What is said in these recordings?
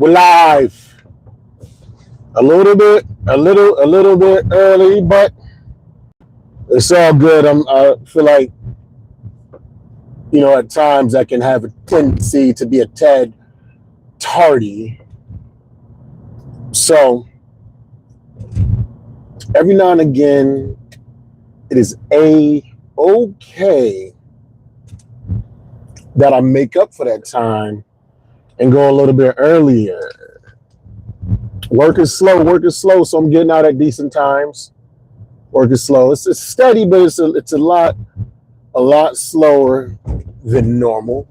We're live. A little bit early, but it's all good. I feel like, at times I can have a tendency to be a tad tardy. So every now and again, it is okay that I make up for that time and go a little bit earlier. Work is slow, so I'm getting out at decent times. Work is slow. It's steady, but it's a lot slower than normal,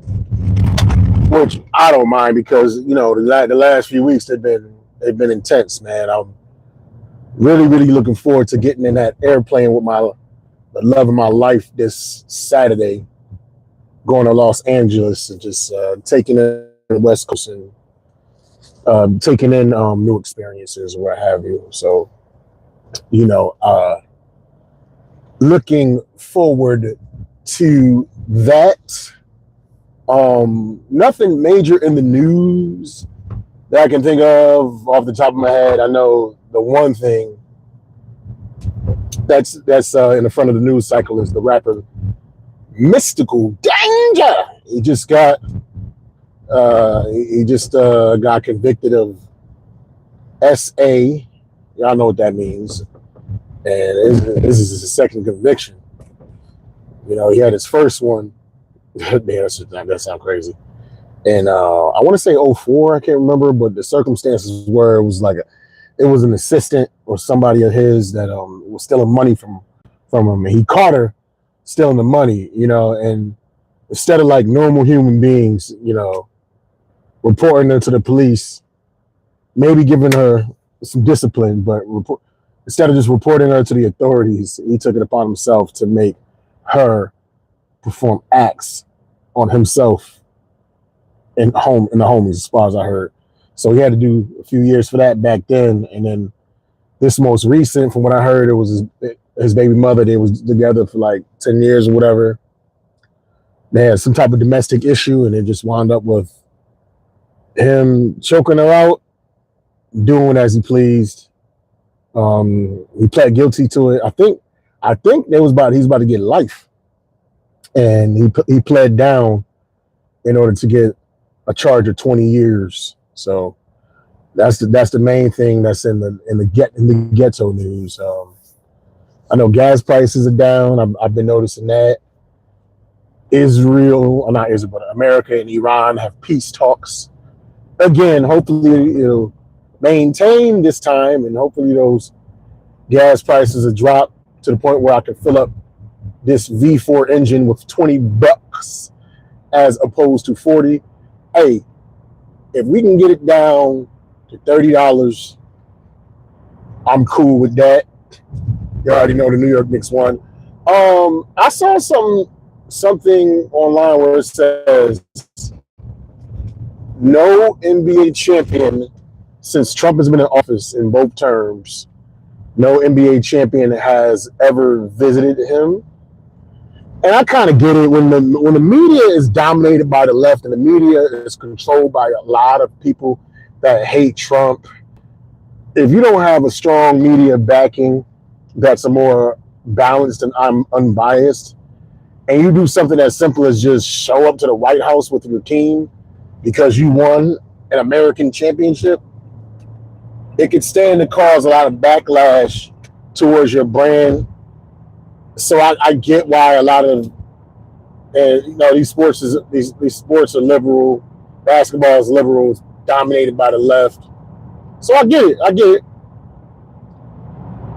which I don't mind because the last few weeks they've been intense, man. I'm really looking forward to getting in that airplane with the love of my life this Saturday, going to Los Angeles and just taking in the West Coast and taking in new experiences or what have you. So, looking forward to that. Nothing major in the news that I can think of off the top of my head. I know the one thing that's in the front of the news cycle is the rapper Mystical Danger. He just got convicted of SA. Y'all know what that means. And this is his second conviction. He had his first one. Man, that sounds crazy. And I want to say 04, I can't remember, but the circumstances were it was it was an assistant or somebody of his that was stealing money from him, and he caught her stealing the money, and instead of like normal human beings, reporting her to the police, maybe giving her some discipline, but instead of just reporting her to the authorities, he took it upon himself to make her perform acts on himself and the homies, as far as I heard. So he had to do a few years for that back then, and then this most recent, from what I heard, it was his baby mother. They was together for like 10 years or whatever. They had some type of domestic issue, and it just wound up with him choking her out, doing as he pleased. He pled guilty to it. I think he's about to get life, and he pled down in order to get a charge of 20 years. So that's the main thing that's in the ghetto news. I know gas prices are down. I've been noticing that. America and Iran have peace talks again. Hopefully it'll maintain this time, and hopefully those gas prices will drop to the point where I can fill up this V4 engine with $20 as opposed to 40. Hey, if we can get it down to $30, I'm cool with that. You already know the New York Knicks won. I saw something online where it says no NBA champion since Trump has been in office in both terms. No NBA champion has ever visited him. And I kind of get it when the media is dominated by the left and the media is controlled by a lot of people that hate Trump. If you don't have a strong media backing that's a more balanced and unbiased, and you do something as simple as just show up to the White House with your team because you won an American championship, it could stand to cause a lot of backlash towards your brand. So I get why a lot of these sports are liberal. Basketball is liberal, it's dominated by the left. So I get it.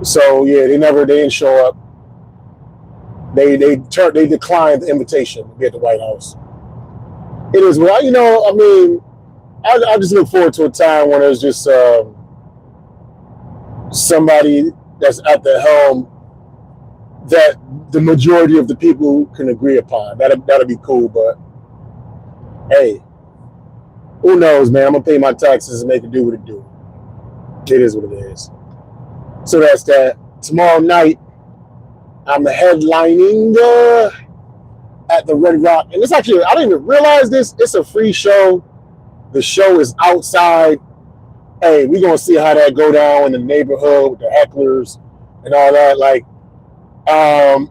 So yeah, they didn't show up. They declined the invitation to be at the White House. It is well, I just look forward to a time when there's just somebody that's at the helm that the majority of the people can agree upon. That'll be cool, but hey, who knows, man? I'm gonna pay my taxes and make it do what it do. It is what it is. So that's that. Tomorrow night, I'm headlining at the Red Rock, and it's actually, I didn't even realize this. It's a free show. The show is outside. Hey, we gonna see how that go down in the neighborhood with the hecklers and all that. Like, I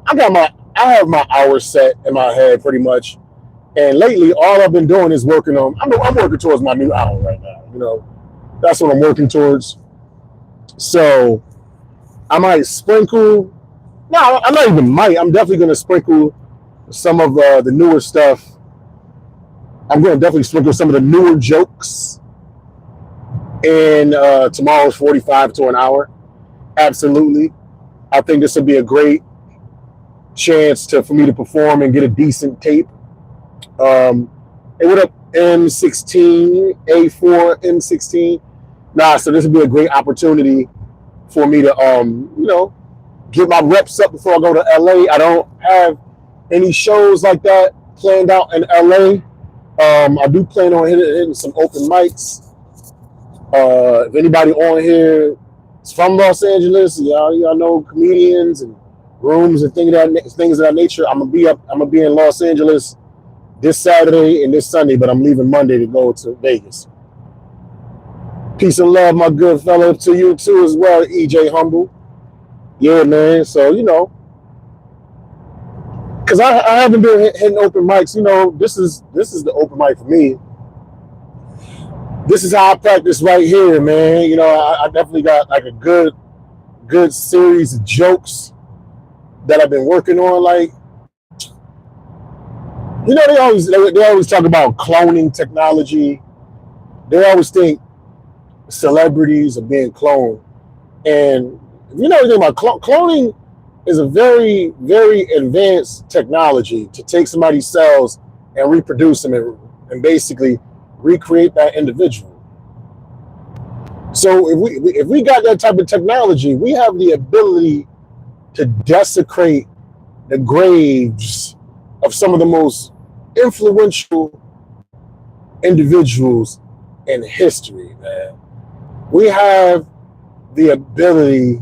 have my hours set in my head pretty much. And lately, all I've been doing is working on. I'm working towards my new hour right now. That's what I'm working towards. So I might sprinkle. No, I'm not even might. I'm definitely gonna sprinkle some of the newer stuff. I'm gonna definitely sprinkle some of the newer jokes in tomorrow's 45 to an hour. Absolutely. I think this will be a great chance for me to perform and get a decent tape. Hey, what up, M16, A4, M16? Nah, so this would be a great opportunity for me to, get my reps up before I go to LA. I don't have any shows like that planned out in LA. I do plan on hitting some open mics. If anybody on here is from Los Angeles, y'all know comedians and rooms and things of that nature. I'm gonna be in Los Angeles this Saturday and this Sunday, but I'm leaving Monday to go to Vegas. Peace and love, my good fellow, to you too as well, EJ Humble. Yeah, man. So because I haven't been hitting open mics. This is the open mic for me. This is how I practice right here, man. I definitely got like a good series of jokes that I've been working on. Like, they always talk about cloning technology. They always think celebrities are being cloned. And if you know anything about cloning is a very, very advanced technology to take somebody's cells and reproduce them and basically recreate that individual. So if we got that type of technology, we have the ability to desecrate the graves of some of the most influential individuals in history, man. We have the ability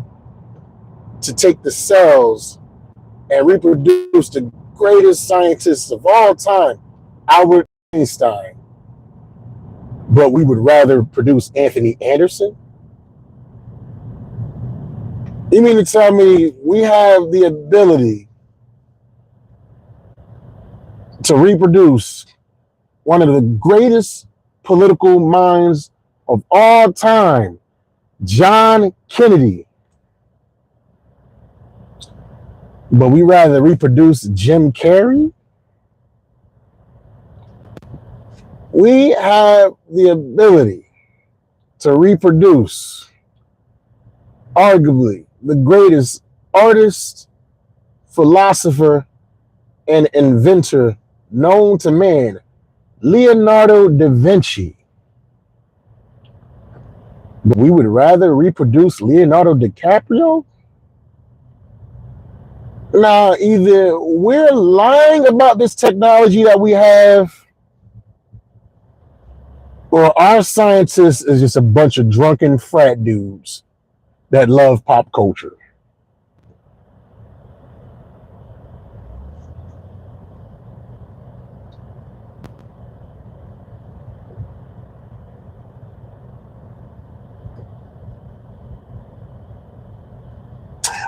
to take the cells and reproduce the greatest scientists of all time, Albert Einstein. But we would rather produce Anthony Anderson? You mean to tell me we have the ability to reproduce one of the greatest political minds of all time, John Kennedy, but we rather reproduce Jim Carrey? We have the ability to reproduce arguably the greatest artist, philosopher, and inventor known to man, Leonardo da Vinci. But we would rather reproduce Leonardo DiCaprio? Now, either we're lying about this technology that we have, or our scientists is just a bunch of drunken frat dudes that love pop culture.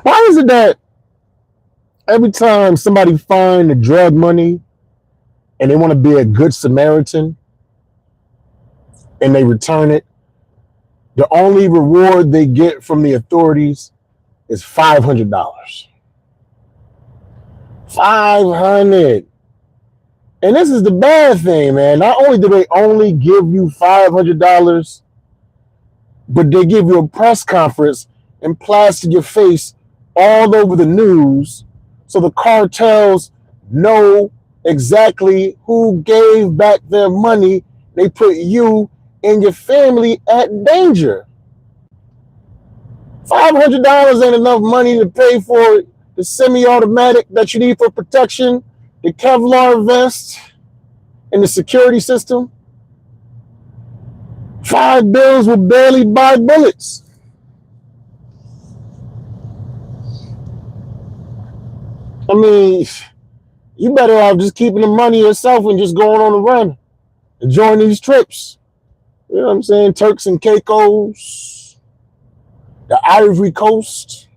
Why is it that every time somebody finds the drug money and they want to be a good Samaritan and they return it, the only reward they get from the authorities is $500? $500. And this is the bad thing, man. Not only do they only give you $500, but they give you a press conference and plaster your face all over the news so the cartels know exactly who gave back their money. They put you and your family at danger. $500 ain't enough money to pay for the semi-automatic that you need for protection, the Kevlar vest, and the security system. 5 bills will barely buy bullets. I mean, you better off just keeping the money yourself and just going on the run, enjoying these trips. You know what I'm saying? Turks and Caicos, the Ivory Coast,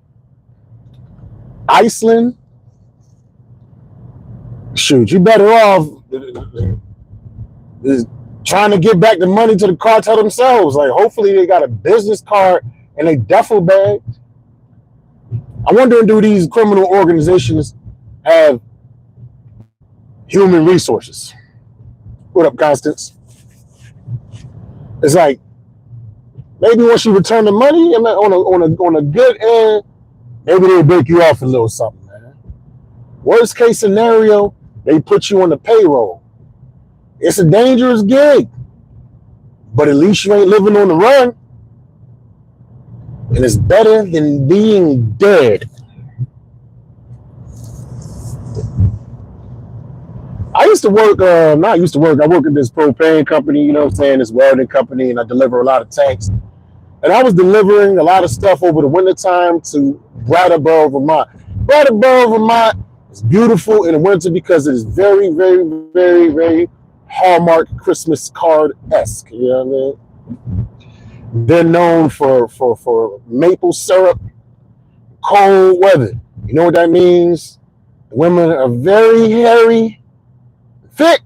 Iceland. Shoot, you better off trying to get back the money to the cartel themselves. Like, hopefully they got a business card and a duffel bag. I wonder, do these criminal organizations have human resources? What up, Constance? It's like, maybe once you return the money on a good end, maybe they'll break you off a little something, man. Worst case scenario, they put you on the payroll. It's a dangerous gig, but at least you ain't living on the run. And it's better than being dead. I used to work, I work at this propane company, you know what I'm saying, this welding company, and I deliver a lot of tanks. And I was delivering a lot of stuff over the wintertime to Brattleboro, Vermont. Brattleboro, Vermont is beautiful in the winter because it is very, very, very, very Hallmark Christmas card-esque. You know what I mean? They're known for maple syrup, cold weather. You know what that means? The women are very hairy, thick.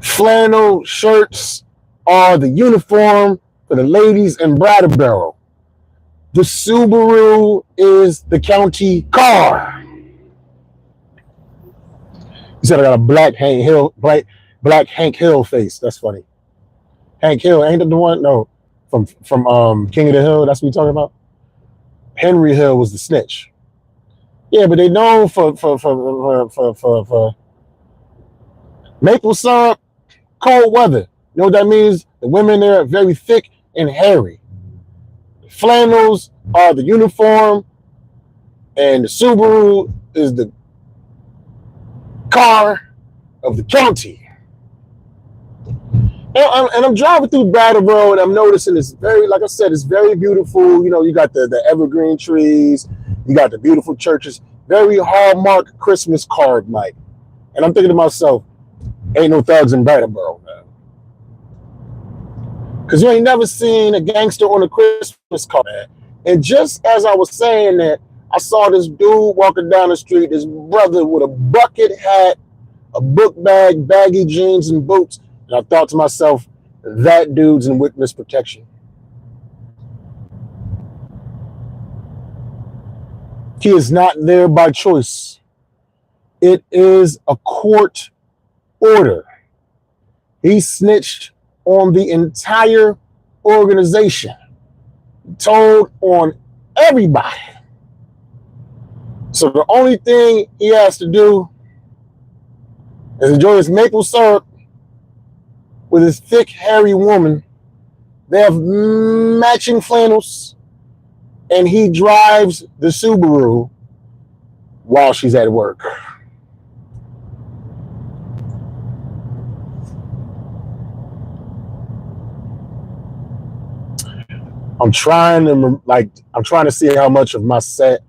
Flannel shirts are the uniform for the ladies in Brattleboro. The Subaru is the county car. He said I got a black Hank Hill face. That's funny. Hank Hill, ain't that the one? No, from King of the Hill. That's what we talking about. Henry Hill was the snitch. Yeah, but they known for maple syrup, cold weather. You know what that means? The women there are very thick and hairy. The flannels are the uniform, and the Subaru is the car of the county. And I'm driving through Brattleboro, and I'm noticing it's very, like I said, it's very beautiful. You know, you got the evergreen trees, you got the beautiful churches, very Hallmark Christmas card like. And I'm thinking to myself, ain't no thugs in Brattleboro, man. Because you ain't never seen a gangster on a Christmas card, man. And just as I was saying that, I saw this dude walking down the street, this brother with a bucket hat, a book bag, baggy jeans, and boots. And I thought to myself, that dude's in witness protection. He is not there by choice. It is a court order. He snitched on the entire organization, told on everybody. So the only thing he has to do is enjoy his maple syrup with his thick, hairy woman. They have matching flannels, and he drives the Subaru while she's at work. I'm trying to see how much of my set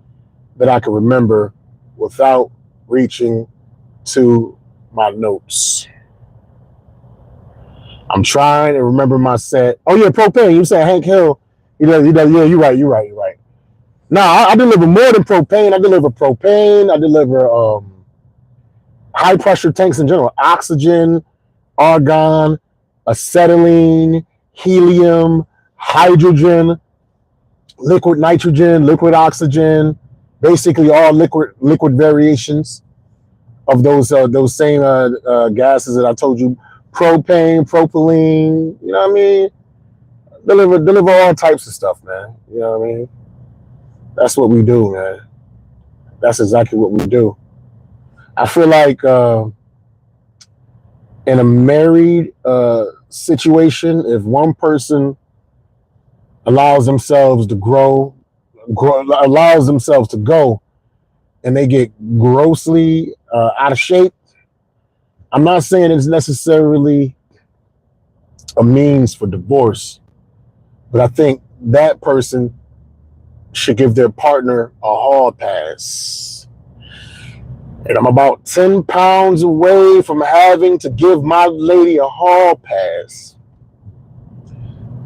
that I can remember without reaching to my notes. I'm trying to remember my set. Oh yeah, propane. You said Hank Hill. Yeah, you're right. Nah, I deliver more than propane. I deliver propane. I deliver high pressure tanks in general. Oxygen, argon, acetylene, helium, hydrogen, liquid nitrogen, liquid oxygen, basically all liquid variations of those same gases that I told you. Propane, propylene, you know what I mean? Deliver all types of stuff, man. You know what I mean? That's what we do, man. That's exactly what we do. I feel like in a married situation, if one person allows themselves to allows themselves to go, and they get grossly out of shape, I'm not saying it's necessarily a means for divorce, but I think that person should give their partner a hall pass. And I'm about 10 pounds away from having to give my lady a hall pass.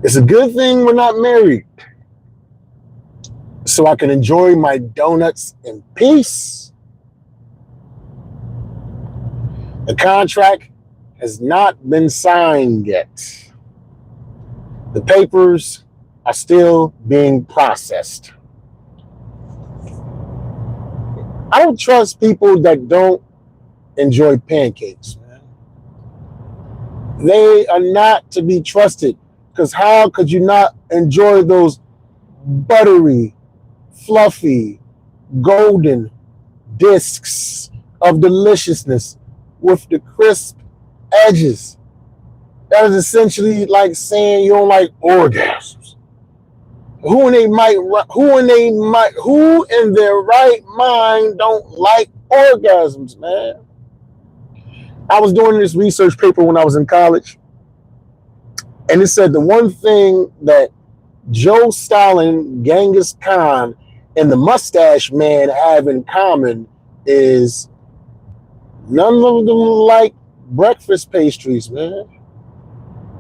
It's a good thing we're not married, so I can enjoy my donuts in peace. The contract has not been signed yet. The papers are still being processed. I don't trust people that don't enjoy pancakes, man. They are not to be trusted, because how could you not enjoy those buttery, fluffy, golden discs of deliciousness with the crisp edges? That is essentially like saying you don't like orgasms. Who in their right mind don't like orgasms, man? I was doing this research paper when I was in college, and it said the one thing that Joe Stalin, Genghis Khan, and the Mustache Man have in common is none of them like breakfast pastries, man.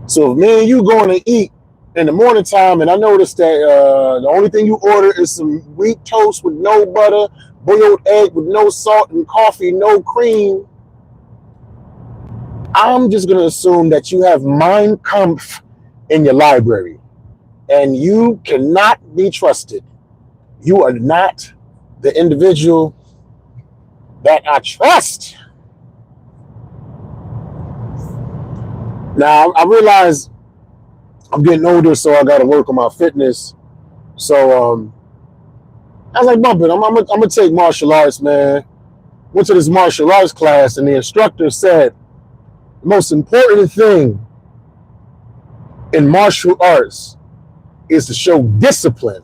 So if me and you going to eat in the morning time, and I noticed that the only thing you order is some wheat toast with no butter, boiled egg with no salt, and coffee, no cream, I'm just going to assume that you have Mein Kampf in your library, and you cannot be trusted. You are not the individual that I trust. Now, I realize I'm getting older, so I got to work on my fitness. So I was like, bumping, I'm going to take martial arts, man. Went to this martial arts class, and the instructor said, the most important thing in martial arts is to show discipline.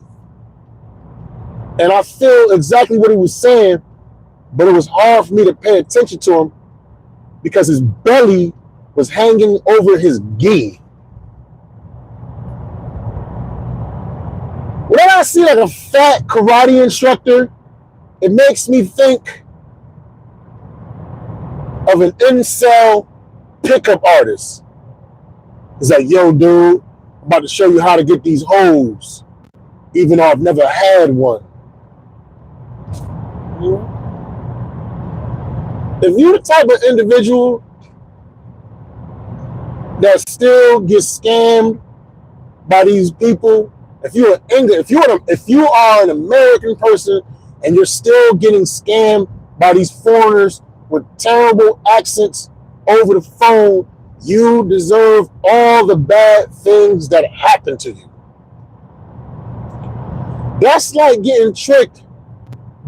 And I feel exactly what he was saying, but it was hard for me to pay attention to him because his belly was hanging over his gi. Whenever I see like a fat karate instructor, it makes me think of an incel pickup artist. It's like, yo, dude, I'm about to show you how to get these hoes, even though I've never had one. If you're the type of individual that still gets scammed by these people, if you are an American person and you're still getting scammed by these foreigners with terrible accents over the phone, you deserve all the bad things that happen to you. That's like getting tricked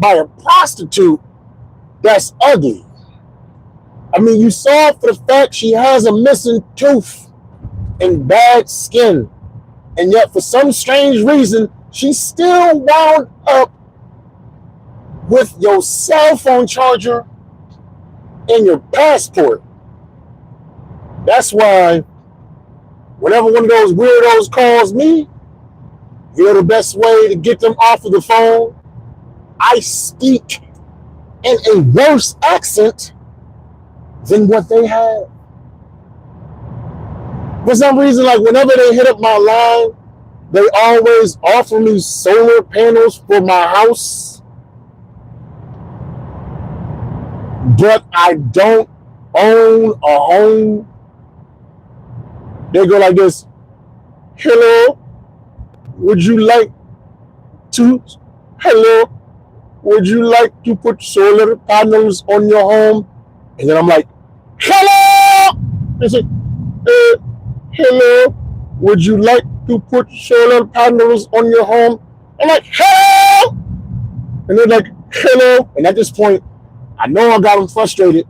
by a prostitute that's ugly. I mean, you saw for the fact she has a missing tooth and bad skin, and yet for some strange reason, she still wound up with your cell phone charger and your passport. That's why whenever one of those weirdos calls me, you know the best way to get them off of the phone? I speak in a worse accent than what they have. For some reason, like whenever they hit up my line, they always offer me solar panels for my house, but I don't own a home. They go like this: hello, would you like to put solar panels on your home? And then I'm like, hello! They say, hello, would you like to put solar panels on your home? I'm like, hello! And they're like, hello. And at this point, I know I got them frustrated.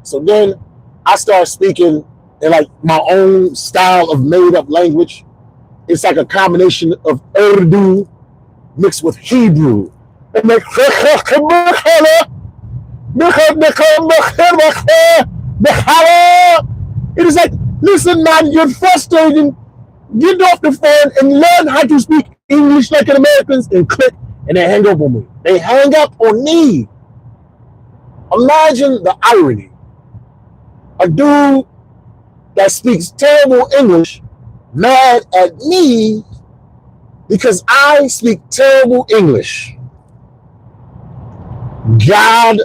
So then I start speaking in like my own style of made up language. It's like a combination of Urdu mixed with Hebrew. And like, it is like, listen, man, you're frustrating. Get off the phone and learn how to speak English like an American, and click, and they hang up on me. They hang up on me. Imagine the irony. A dude that speaks terrible English mad at me because I speak terrible English. God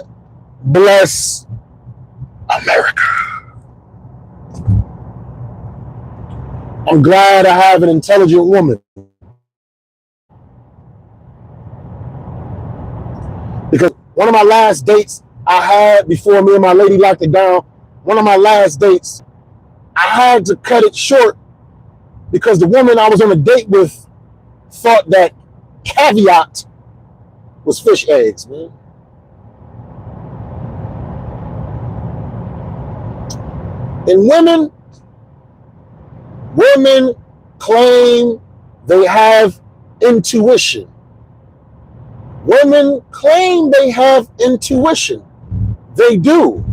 bless America. I'm glad I have an intelligent woman. Because one of my last dates I had before me and my lady locked it down, one of my last dates, I had to cut it short because the woman I was on a date with thought that caveat was fish eggs, man. And women claim they have intuition. Women claim they have intuition. They do.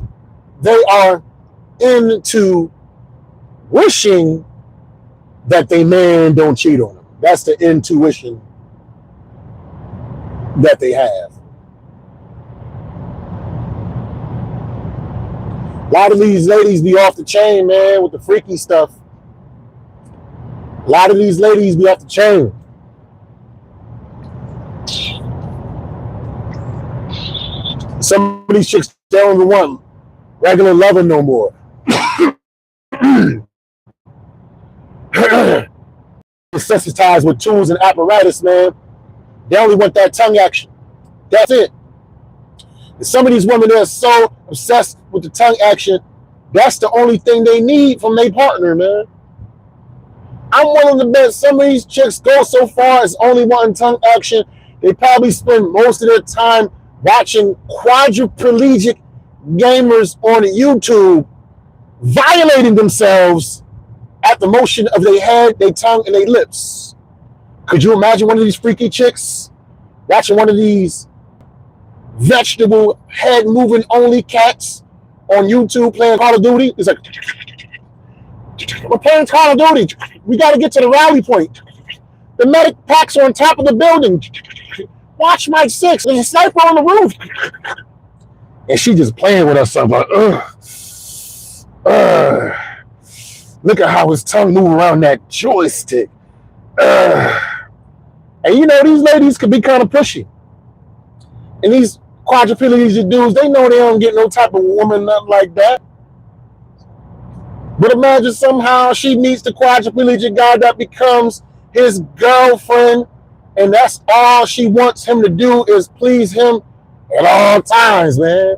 They are into wishing that their man don't cheat on them. That's the intuition that they have. A lot of these ladies be off the chain, man, with the freaky stuff. A lot of these ladies be off the chain. Some of these chicks don't even want regular loving no more. Desensitized with tools and apparatus, man. They only want that tongue action. That's it. And some of these women are so obsessed with the tongue action, that's the only thing they need from their partner, man. I'm willing to bet some of these chicks go so far as only wanting tongue action. They probably spend most of their time watching quadriplegic gamers on YouTube violating themselves at the motion of their head, their tongue, and their lips. Could you imagine one of these freaky chicks watching one of these vegetable head moving only cats on YouTube playing Call of Duty? It's like, we're playing Call of Duty. We got to get to the rally point. The medic packs are on top of the building. Watch Mike 6. There's a sniper on the roof. And she just playing with herself like, look at how his tongue move around that joystick. And you know, these ladies could be kind of pushy. And these quadriplegic dudes, they know they don't get no type of woman, nothing like that. But imagine somehow she meets the quadriplegic guy that becomes his girlfriend, and that's all she wants him to do is please him at all times, man.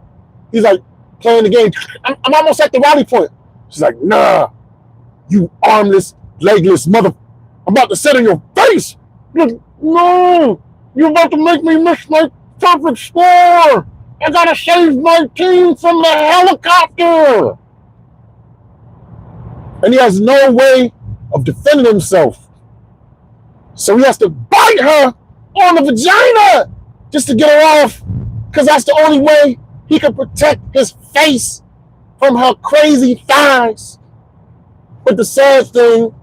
He's like playing the game. I'm almost at the rally point. She's like, nah, you armless, legless mother. I'm about to sit in your face. No, you're about to make me miss my perfect score. I gotta save my team from the helicopter. And he has no way of defending himself. So he has to bite her on the vagina just to get her off, because that's the only way he can protect his face from her crazy thighs. But the sad thing,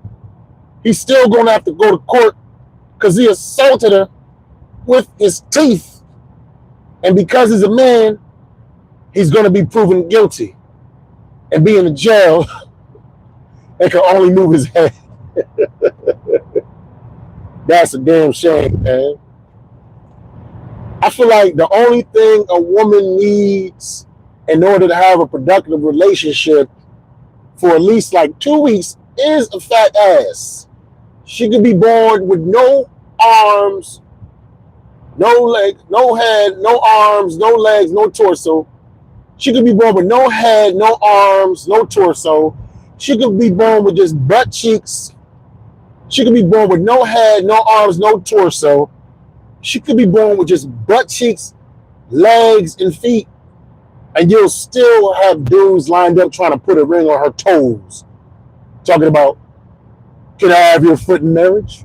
he's still going to have to go to court because he assaulted her with his teeth. And because he's a man, he's going to be proven guilty and be in the jail and can only move his head. That's a damn shame, man. I feel like the only thing a woman needs in order to have a productive relationship for at least like 2 weeks is a fat ass. She could be born with no arms, no leg, no head, no arms, no legs, no torso. She could be born with no head, no arms, no torso. She could be born with just butt cheeks. She could be born with no head, no arms, no torso. She could be born with just butt cheeks, legs, and feet. And you'll still have dudes lined up trying to put a ring on her toes. Talking about, can I have your foot in marriage?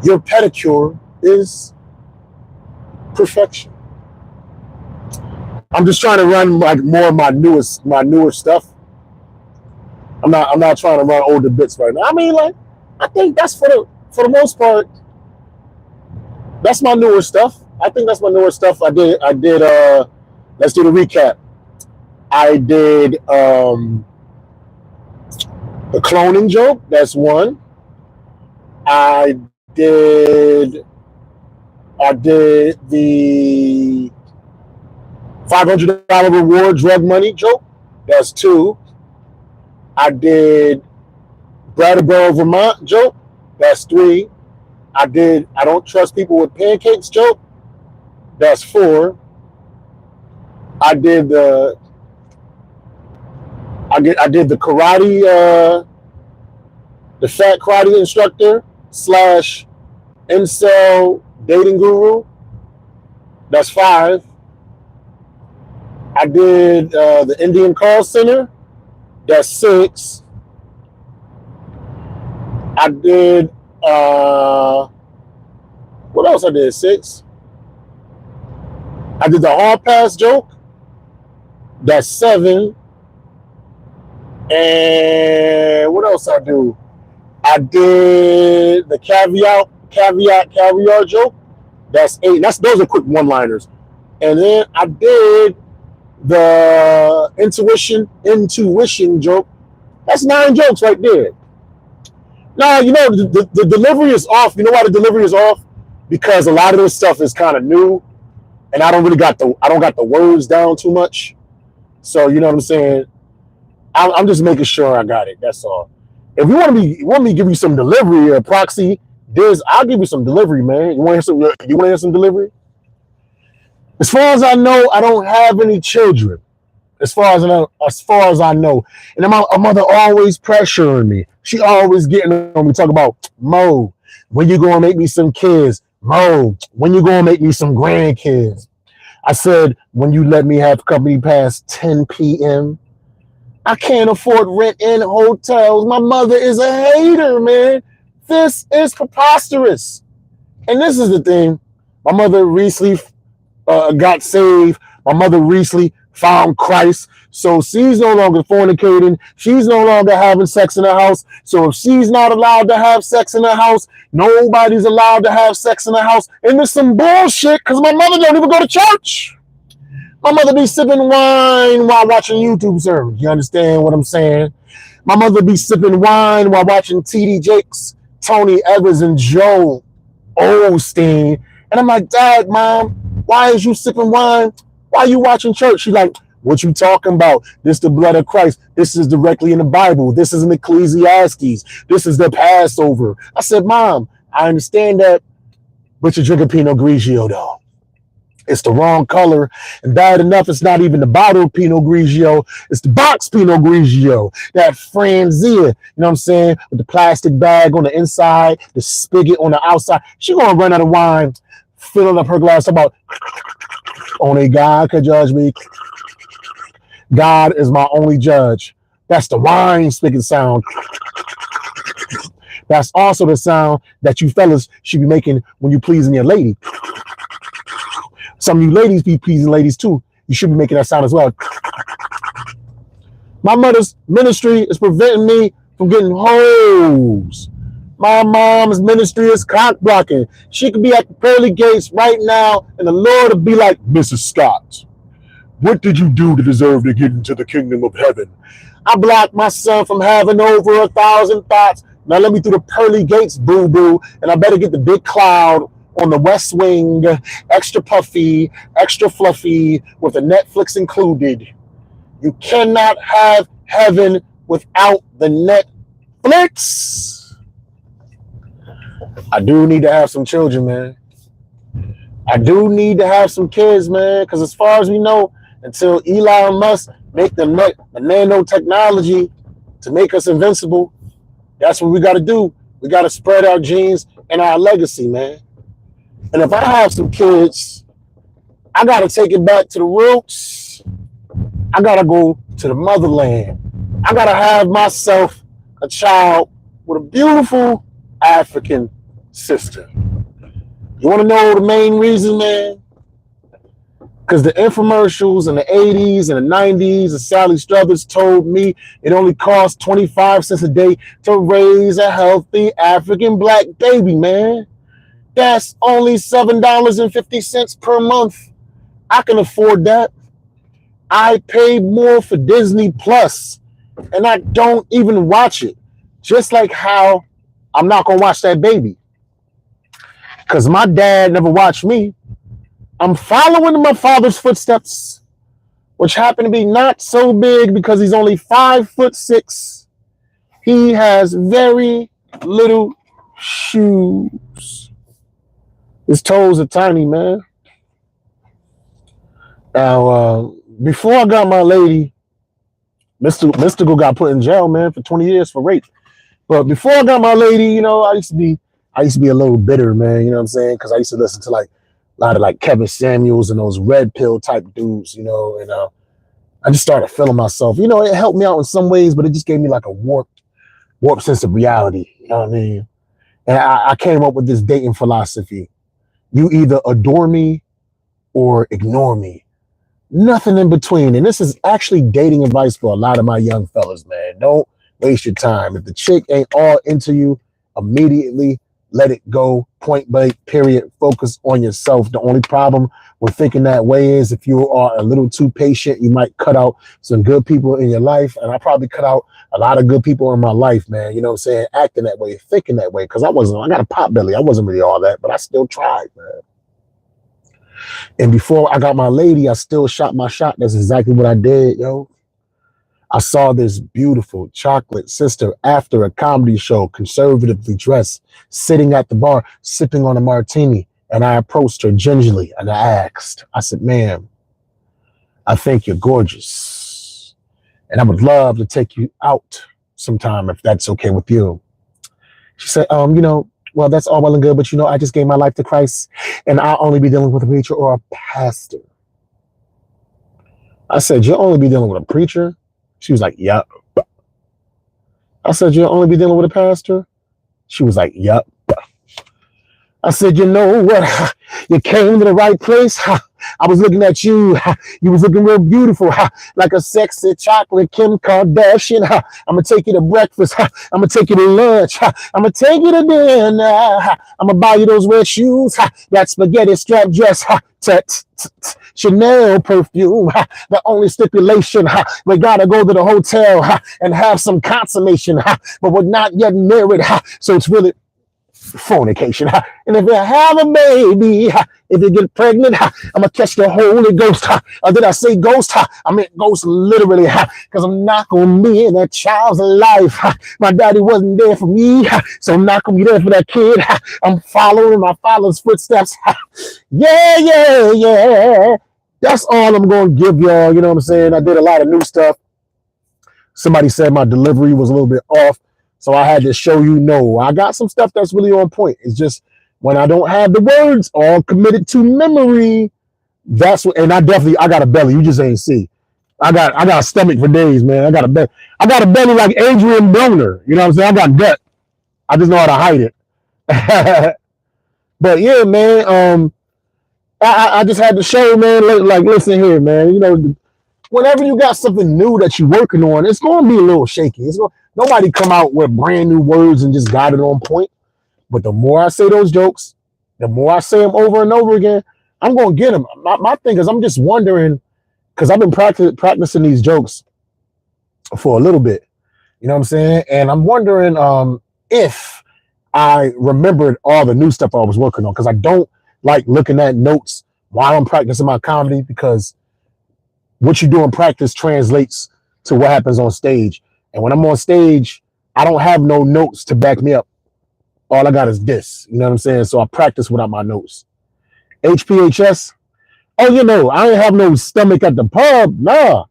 Your pedicure is perfection. I'm just trying to run like more of my newer stuff. I'm not trying to run older bits right now. I mean, like, I think that's for the most part, that's my newer stuff. I think that's my newer stuff. I did let's do the recap. I did the The cloning joke, that's one. I did the $500 reward drug money joke. That's two. I did Brattleboro, Vermont joke. That's three. I don't trust people with pancakes joke. That's four. I did the karate, the fat karate instructor / incel dating guru. That's five. I did the Indian call center. That's six. I did what else I did? Six. I did the hall pass joke. That's seven. And what else I do? I did the caviar joke. That's eight. Those are quick one-liners. And then I did the intuition joke. That's 9 jokes right there. Now, the delivery is off. You know why the delivery is off? Because a lot of this stuff is kind of new, and I don't got the words down too much. So you know what I'm saying? I'm just making sure I got it. That's all. If you want me to give you some delivery or proxy, I'll give you some delivery, man. You want to hear some delivery? As far as I know, I don't have any children. As far as I know, and my mother always pressuring me. She always getting on me, talking about, Mo, when you gonna make me some kids? Mo, when you gonna make me some grandkids? I said, when you let me have company past 10 p.m. I can't afford rent in hotels. My mother is a hater, man. This is preposterous. And this is the thing. My mother recently got saved. My mother recently found Christ. So she's no longer fornicating. She's no longer having sex in her house. So if she's not allowed to have sex in her house, nobody's allowed to have sex in her house. And there's some bullshit because my mother don't even go to church. My mother be sipping wine while watching YouTube service. You understand what I'm saying? My mother be sipping wine while watching TD Jakes, Tony Evers, and Joe Osteen. And I'm like, Dad, Mom, why is you sipping wine? Why are you watching church? She's like, what you talking about? This is the blood of Christ. This is directly in the Bible. This is in Ecclesiastes. This is the Passover. I said, Mom, I understand that, but you're drinking Pinot Grigio, though. It's the wrong color, and bad enough, it's not even the bottle Pinot Grigio. It's the box Pinot Grigio. That Franzia, you know what I'm saying? With the plastic bag on the inside, the spigot on the outside. She gonna run out of wine, filling up her glass about, only God could judge me. God is my only judge. That's the wine spigot sound. That's also the sound that you fellas should be making when you pleasing your lady. Some of you ladies be pleasing ladies too. You should be making that sound as well. My mother's ministry is preventing me from getting hoes. My mom's ministry is cock blocking. She could be at the pearly gates right now, and the Lord would be like, Mrs. Scott, what did you do to deserve to get into the kingdom of heaven? I blocked my son from having over 1,000 thoughts. Now let me through the pearly gates, boo-boo, and I better get the big cloud on the west wing, extra puffy, extra fluffy, with the Netflix included. You cannot have heaven without the Netflix. I do need to have some children, man. I do need to have some kids, man, because as far as we know, until Elon Musk make the nanotechnology to make us invincible, that's what we got to do. We got to spread our genes and our legacy, man. And if I have some kids, I got to take it back to the roots. I got to go to the motherland. I got to have myself a child with a beautiful African sister. You want to know the main reason, man? Because the infomercials in the 80s and the 90s, and Sally Struthers told me it only costs 25 cents a day to raise a healthy African black baby, man. That's only $7.50 per month. I can afford that. I pay more for Disney Plus, and I don't even watch it. Just like how I'm not going to watch that baby because my dad never watched me. I'm following in my father's footsteps, which happen to be not so big because he's only 5'6". He has very little shoes. His toes are tiny, man. Now, before I got my lady, Mystical got put in jail, man, for 20 years for rape. But before I got my lady, you know, I used to be a little bitter, man. You know what I'm saying? Because I used to listen to like a lot of like Kevin Samuels and those red pill type dudes, you know. And I just started feeling myself. You know, it helped me out in some ways, but it just gave me like a warped sense of reality. You know what I mean? And I came up with this dating philosophy: you either adore me or ignore me. Nothing in between. And this is actually dating advice for a lot of my young fellas, man. Don't waste your time. If the chick ain't all into you, immediately let it go. Point blank, period. Focus on yourself. The only problem with thinking that way is if you are a little too patient, you might cut out some good people in your life. And I probably cut out a lot of good people in my life, man. You know what I'm saying? Acting that way, thinking that way. Because I got a pot belly. I wasn't really all that, but I still tried, man. And before I got my lady, I still shot my shot. That's exactly what I did, yo. I saw this beautiful chocolate sister after a comedy show, conservatively dressed, sitting at the bar, sipping on a martini. And I approached her gingerly and I said, ma'am, I think you're gorgeous. And I would love to take you out sometime if that's okay with you. She said, you know, well, that's all well and good, but you know, I just gave my life to Christ and I'll only be dealing with a preacher or a pastor. I said, you'll only be dealing with a preacher? She was like, yep. I said, you'll only be dealing with a pastor? She was like, yep. I said, you know what? You came to the right place. I was looking at you. You was looking real beautiful, like a sexy chocolate Kim Kardashian. I'm going to take you to breakfast. I'm going to take you to lunch. I'm going to take you to dinner. I'm going to buy you those red shoes, that spaghetti strap dress, Chanel perfume. The only stipulation, we got to go to the hotel and have some consummation, but we're not yet married. So it's really fornication. And if you have a baby, if you get pregnant, I'm gonna catch the Holy Ghost. Or did I say ghost? I meant ghost literally, because I'm not gonna be in that child's life. My daddy wasn't there for me, so I'm not gonna be there for that kid. I'm following my father's footsteps. Yeah. That's all I'm gonna give y'all. You know what I'm saying? I did a lot of new stuff. Somebody said my delivery was a little bit off. So I had to show you, no, I got some stuff that's really on point. It's just when I don't have the words all committed to memory, that's what, and I got a belly. You just ain't see. I got a stomach for days, man. I got a belly like Adrian Broner. You know what I'm saying? I got gut. I just know how to hide it. But yeah, man, I just had to show, man, like, listen here, man, you know, whenever you got something new that you're working on, it's going to be a little shaky. Nobody come out with brand new words and just got it on point. But the more I say those jokes, the more I say them over and over again, I'm going to get them. My thing is, I'm just wondering, because I've been practicing these jokes for a little bit. You know what I'm saying? And I'm wondering if I remembered all the new stuff I was working on, because I don't like looking at notes while I'm practicing my comedy, because what you do in practice translates to what happens on stage. And when I'm on stage, I don't have no notes to back me up. All I got is this. You know what I'm saying? So I practice without my notes. HPHS. Oh, you know, I ain't have no stomach at the pub. Nah.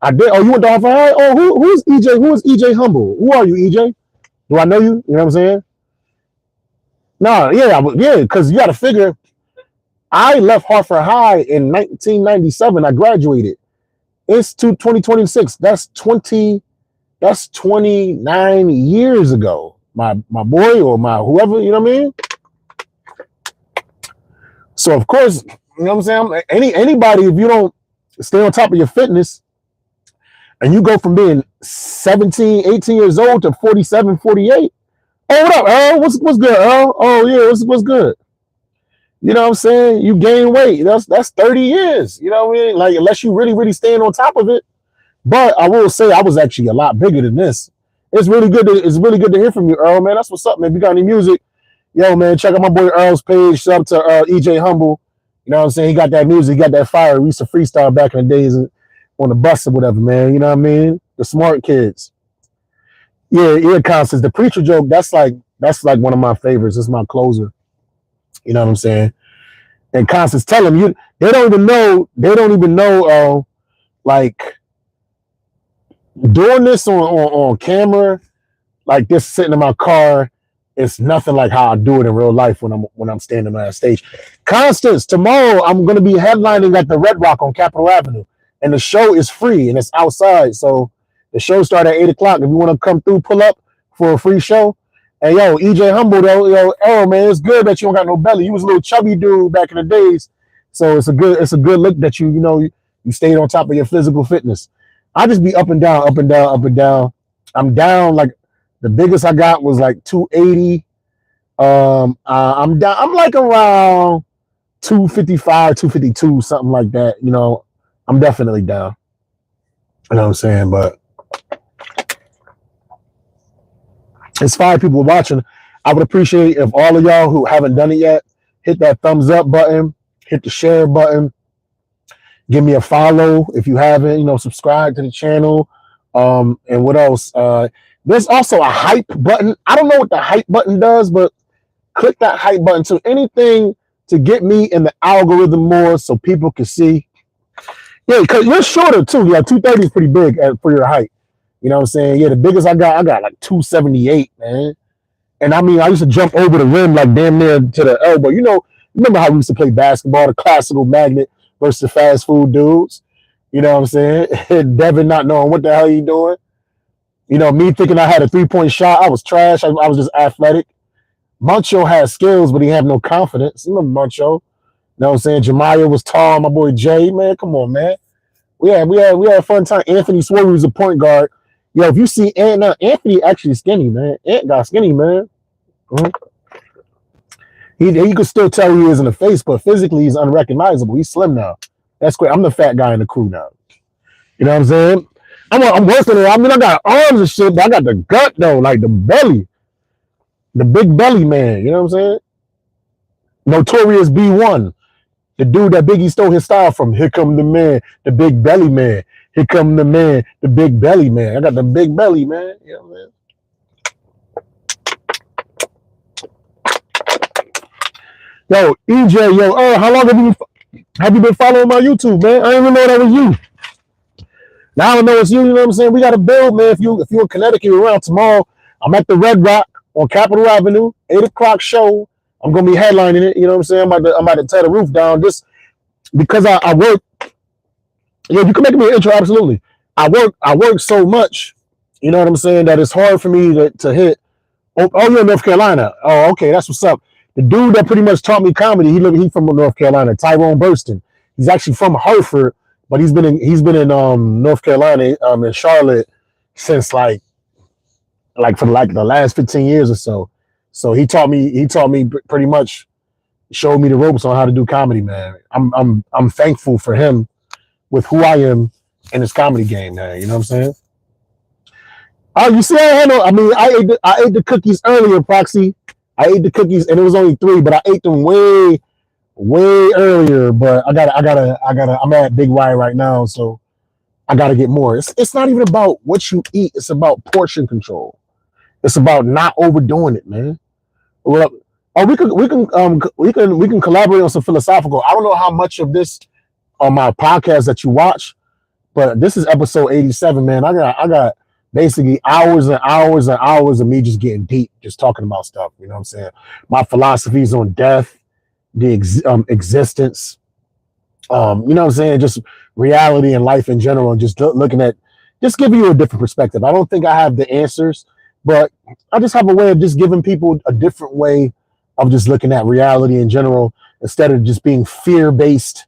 I did. Oh, you went to Harvard High? Oh, who's EJ? Who is EJ Humble? Who are you, EJ? Do I know you? You know what I'm saying? Nah, yeah, because you got to figure, I left Hartford High in 1997. I graduated. It's 2026. That's 29 years ago. My boy or my whoever, you know what I mean? So of course, you know what I'm saying? Anybody, if you don't stay on top of your fitness and you go from being 17, 18 years old to 47, 48. Oh, what up, Earl? What's good, Earl? Oh yeah, what's good? You know what I'm saying? You gain weight. That's 30 years. You know what I mean? Like, unless you really, really staying on top of it. But I will say I was actually a lot bigger than this. It's really good to hear from you, Earl, man. That's what's up, man. If you got any music, yo, man, check out my boy Earl's page. Shout out to EJ Humble. You know what I'm saying? He got that music, he got that fire. We used to freestyle back in the days on the bus or whatever, man. You know what I mean? The smart kids. Yeah, Constance. The preacher joke, that's like one of my favorites. It's my closer. You know what I'm saying? And Constance, tell them they don't even know like doing this on camera, like this sitting in my car, it's nothing like how I do it in real life when I'm standing on that stage. Constance, tomorrow I'm gonna be headlining at the Red Rock on Capitol Avenue, and the show is free and it's outside. So the show starts at 8 o'clock. If you want to come through, pull up for a free show. And yo, EJ Humble though, yo, oh man, it's good that you don't got no belly. You was a little chubby dude back in the days, so it's a good look that you stayed on top of your physical fitness. I just be up and down, up and down, up and down. I'm down like the biggest I got was like 280. I'm down. I'm like around 255, 252, something like that. You know, I'm definitely down. You know what I'm saying? But it's 5 people watching. I would appreciate if all of y'all who haven't done it yet, hit that thumbs up button, hit the share button, give me a follow if you haven't, subscribe to the channel. And what else? There's also a hype button. I don't know what the hype button does, but click that hype button to anything to get me in the algorithm more so people can see. Yeah, because you're shorter too. Yeah, 230 is pretty big for your height. You know what I'm saying? Yeah, the biggest I got like 278, man. And I mean, I used to jump over the rim like damn near to the elbow. Remember how we used to play basketball, the classical magnet versus the fast food dudes? You know what I'm saying? Devin not knowing what the hell he doing. Me thinking I had a 3-point shot. I was trash. I was just athletic. Muncho had skills, but he had no confidence. You remember Muncho? You know what I'm saying? Jemiah was tall. My boy Jay, man, come on, man. We had a fun time. Anthony swore he was a point guard. Yo, if you see Ant now, Anthony actually skinny, man. Ant got skinny, man. Mm-hmm. He could still tell he is in the face, but physically he's unrecognizable. He's slim now. That's great. I'm the fat guy in the crew now. You know what I'm saying? I'm working it. I mean, I got arms and shit, but I got the gut though, like the belly, the big belly man. You know what I'm saying? Notorious B1, the dude that Biggie stole his style from. Here come the man, the big belly man. Here come the man, the big belly man. I got the big belly, man. You know what I'm saying? Yo, EJ, yo, how long have you been following my YouTube, man? I didn't even know that was you. Now I know it's you. You know what I'm saying? We got to build, man. If you in Connecticut around tomorrow, I'm at the Red Rock on Capitol Avenue, 8 o'clock show. I'm gonna be headlining it. You know what I'm saying? I'm about to tear the roof down just because I work. Yeah, you can make me an intro, absolutely. I work so much, you know what I'm saying, that it's hard for me to hit. Oh, you're in North Carolina. Oh, okay, that's what's up. The dude that pretty much taught me comedy, he's from North Carolina, Tyrone Burston. He's actually from Hartford, but he's been in North Carolina, in Charlotte since like for the last 15 years or so. So he taught me pretty much, showed me the ropes on how to do comedy, man. I'm thankful for him with who I am in this comedy game, man. You know what I'm saying? Oh, you see, I ate the cookies earlier, Proxy. I ate the cookies and it was only 3, but I ate them way earlier. But I'm at Big Y right now, so I gotta get more. It's not even about what you eat, it's about portion control. It's about not overdoing it, man. Well, we can collaborate on some philosophical. I don't know how much of this on my podcast that you watch, but this is episode 87, man. I got basically hours and hours and hours of me just getting deep, just talking about stuff. You know what I'm saying? My philosophies on death, the existence, you know what I'm saying? Just reality and life in general, and just looking at, just giving you a different perspective. I don't think I have the answers, but I just have a way of just giving people a different way of just looking at reality in general, instead of just being fear-based,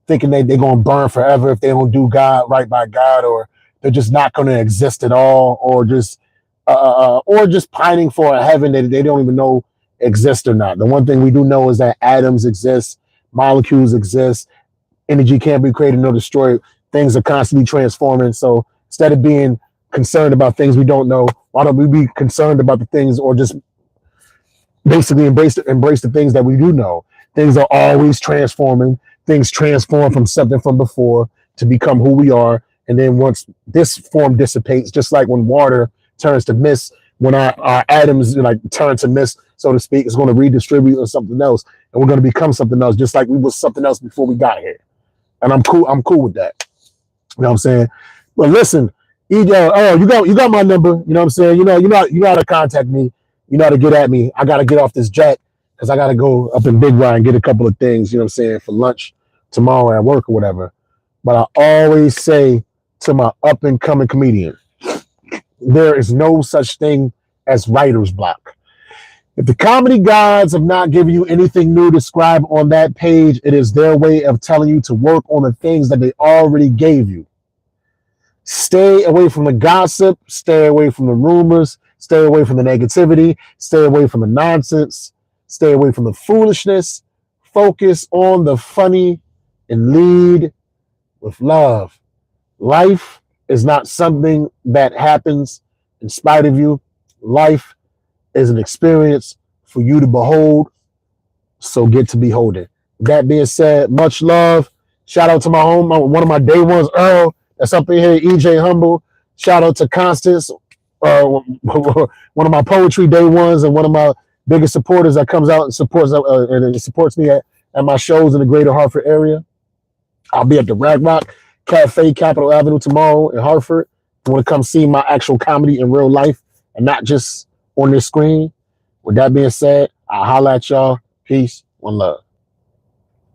thinking they're going to burn forever if they don't do God right by God, or they're just not going to exist at all, or just pining for a heaven that they don't even know exists or not. The one thing we do know is that atoms exist, molecules exist, energy can't be created nor destroyed. Things are constantly transforming. So instead of being concerned about things we don't know, Why don't we be concerned about the things, or just basically embrace the things that we do know? Things are always transforming. Things transform from something from before to become who we are. And then once this form dissipates, just like when water turns to mist, when our atoms like turn to mist, so to speak, it's going to redistribute into something else, and we're going to become something else, just like we was something else before we got here. And I'm cool with that. You know what I'm saying? But listen, oh, you got my number. You know what I'm saying? You know how to contact me. You know how to get at me. I got to get off this jet because I got to go up in Big Y and get a couple of things, you know what I'm saying, for lunch tomorrow at work or whatever. But I always say to my up and coming comedian, there is no such thing as writer's block. If the comedy gods have not given you anything new to scribe on that page, it is their way of telling you to work on the things that they already gave you. Stay away from the gossip, stay away from the rumors, stay away from the negativity, stay away from the nonsense, stay away from the foolishness. Focus on the funny and lead with love. Life is not something that happens in spite of you. Life is an experience for you to behold, so get to beholding. That being said, much love. Shout out to my home, one of my day ones, Earl, that's up in here, EJ Humble. Shout out to Constance, one of my poetry day ones and one of my biggest supporters that comes out and supports me at my shows in the greater Hartford area. I'll be at the Rag Rock Cafe, Capitol Avenue tomorrow in Hartford. You want to come see my actual comedy in real life and not just on this screen. With that being said, I'll holla at y'all. Peace. One love.